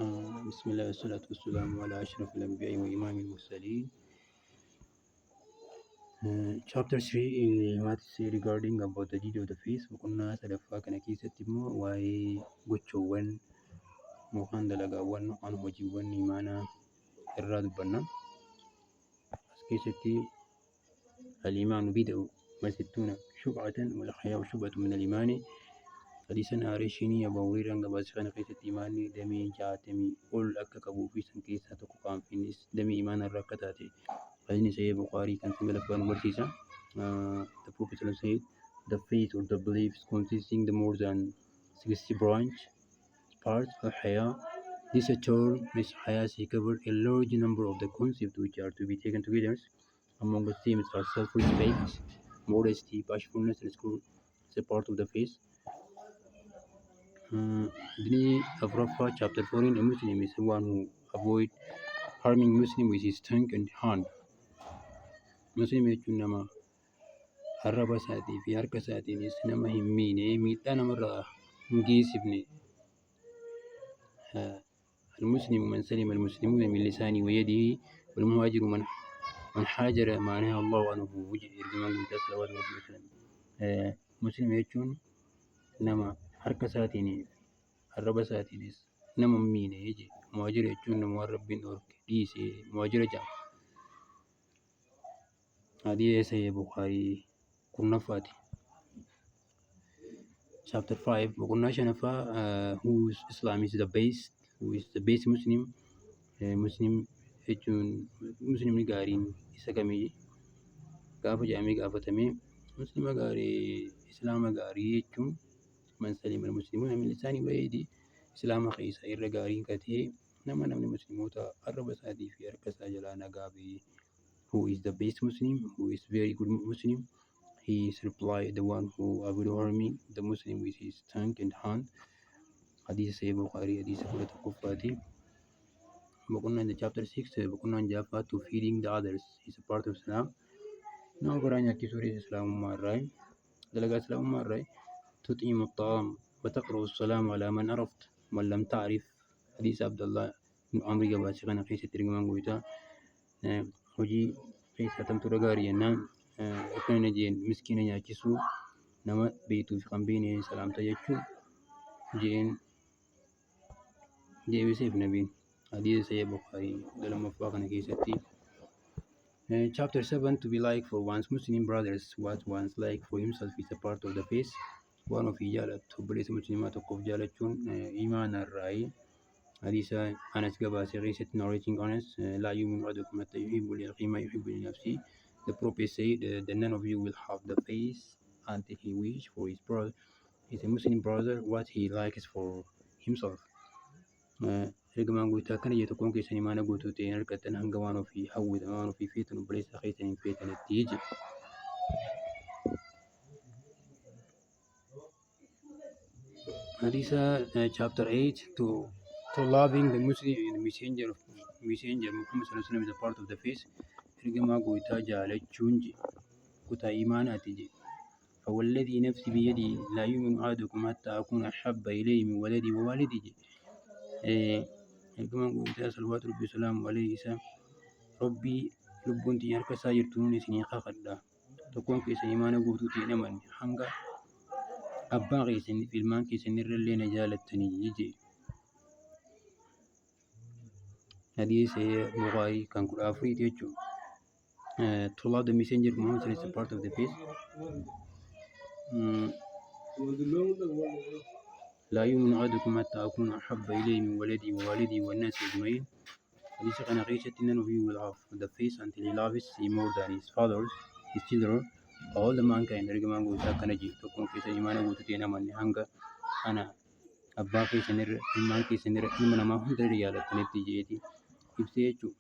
بسم الله والصلاة والسلام على أشرف الأنبياء وإمام المرسلين. Chapter 3 what is regarding about the deed of the face. Boqonnaa sadaffaa kana keessatti immoo waa'ee gochoowwan yookaan dalagaawwan yookaan hojiiwwan imaanaa irraa dubbanna. As keessatti al-imaanu bid'u wasittuuna shub'atan wal hayaa'u shub'atun min al-imaani. Hadiisa naareeshinii Abuu Hurayraa gabaasa kana keessatti imaanni damee 60 ol akka qabuu fi san keessaa tokko qaanfiinis damee imaanaa irraa akka taate hadiisni sahih Bukhaarii kan sagalaffaa nu barsiisa. The Prophet said, the faith or the beliefs consisting the more than 60 branch parts of haya. This term is haya covered a large number of the concepts which are to be taken together. Among the themes are self-respect, modesty, bashfulness, and school is a part of the faith. Afrafa chapter 4 a Muslim is one who avoid harming Muslim with his tongue and hand. Muslim jechuun nama arraba isaatii fi harka isaatiinis nama hin miine miidhaa namarraa hin geessifne. المسلم من سلم المسلمون من لسانه ويده والمهاجر من حاجر ما نهى الله عنه وجه إرجمان صلوات ربي وسلم. مسلم jechuun nama harka isaatiin arraba isaatiinis nama hin miine jechuudha. Muhaajira jechuun nama waan rabbiin dhorke dhiisee muhaajira jedhama. Hadiisa sahih Bukhaarii kurnaffaati. Chapter 5 boqonnaa shanaffaa whose Islam is the best, who is the best Muslim. Muslim jechuun muslimni gaariin isa kamii gaafa jedhamee gaafatame muslima gaarii islaama gaarii jechuun man salima al-muslimuuna min lisaanihi wa yadihi islaama keessa irra gaariin katee namni musliimoota arraba isaatii fi harka isaa jalaa nagaa ba'e. Who is the best Muslim? Who is very good Muslim? He is replied, the one who avoid harming the Muslim with his tongue and hand. Hadiisa sahih Bukhaarii hadiisa 11ffaati. Boqonnaan chapter 6 boqonnaan ja'affaa to feeding the others is a part of Islam. Nama biraa nyaachisuu islaamummaa irraa dalagaa islaamummaa irraa تطعم الطعام وتقرأ السلام على من عرفت ومن لم تعرف. حديث عبد الله بن عمرو جباسي كان قيس الترجمان قويتا hojii keessaa tamtu gaarii jennaan akka inni jeen miskiina nyaachisuu nama beektuu fi kan beekne salaamta jechuun jeen deebiseef nabiin hadiisa sahih Bukhaarii lammaffaa kana keessatti. Chapter 7 to be like for one's Muslim brothers what one's like for himself is a part of the faith. Waan ofii jaalattu obboleessa musliimaa tokkoof jaalachuun imaana irraa. حديث أنس جباسي غيث narrating Anas لا يؤمن أحدكم حتى يحب لأخيه ما يحب لنفسه. The Prophet said that none of you will have the faith until he wish for his brother, his Muslim brother, what he likes for himself. Ergamaan guutaa kana jedhu tokkoon keessan imaana guutuu ta'een argattan hanga waan ofii hawwitan waan ofii feetan obboleessa keessaniin feetanitti jedha. Hadith chapter 8 to loving the Muslim and the messenger Muhammad sallallahu alaihi wasallam is a part of the faith. Ergamaa guutaa jaalachuun kutaa imaanaati jedhe. فوالذي نفسي بيدي لا يؤمن أحدكم حتى أكون أحب إليه من ولدي ووالدي jedhe. Ergamaa guutaa salwaatu rabbi salaamu alayhi isa rabbii lubbuun tiyya harka isaa jirtuun isinii kakadha. Tokkoon keessan imaana guutuu ta'e naman hanga abbaa keessan fi ilmaan keessan irrallee na jaalattanii jedhe. Hadiisa Bukhaarii kan 14 jechuudha. To love the messenger Muhammad is a part of the faith. لا يؤمن أحدكم حتى أكون أحب إليه من ولدي ووالدي والناس أجمعين. حديث كان قيسة none of you will have the faith until he loves him more than his fathers, his children, all the mankind. Ergamaan guutaa kana jedhe tokkoon keessan imaana guutuu ta'e naman hanga ana abbaa keessan irra ilmaan keessan irra ilma namaa hunda irra jaalattanitti jedheeti ibsee jechuudha.